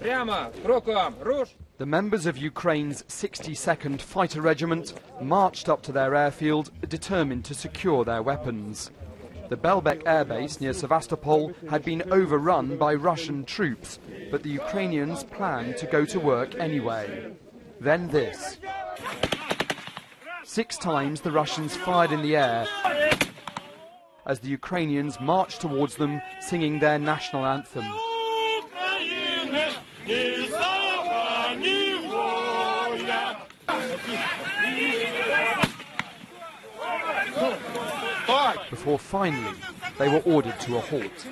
The members of Ukraine's 62nd Fighter Regiment marched up to their airfield, determined to secure their weapons. The Belbek Airbase near Sevastopol had been overrun by Russian troops, but the Ukrainians planned to go to work anyway. Then this. 6 times the Russians fired in the air as the Ukrainians marched towards them, singing their national anthem. Before finally they were ordered to a halt.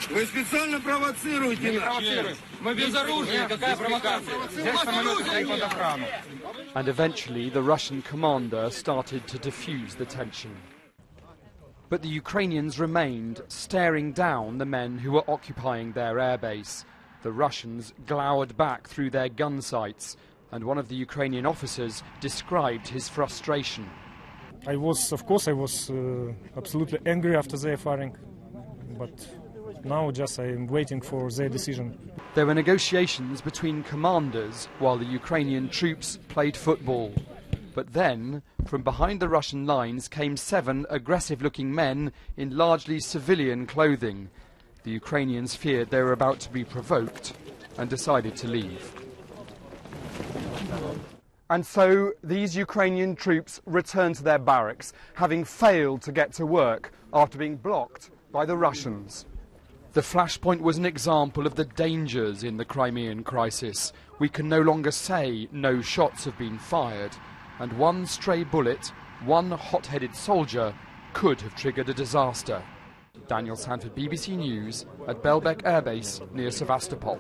Вы специально провоцируете нас. Мы без оружия. Какая провокация? Взять самолет и под охрану. And eventually the Russian commander started to defuse the tension. But the Ukrainians remained, staring down the men who were occupying their airbase. The Russians glowered back through their gun sights, and one of the Ukrainian officers described his frustration. Of course I was absolutely angry after their firing, but now just I am waiting for their decision. There were negotiations between commanders while the Ukrainian troops played football. But then, from behind the Russian lines came 7 aggressive-looking men in largely civilian clothing. The Ukrainians feared they were about to be provoked and decided to leave. And so these Ukrainian troops returned to their barracks, having failed to get to work after being blocked by the Russians. The flashpoint was an example of the dangers in the Crimean crisis. We can no longer say no shots have been fired, and one stray bullet, one hot-headed soldier, could have triggered a disaster. Daniel Sanford, BBC News, at Belbek Airbase near Sevastopol.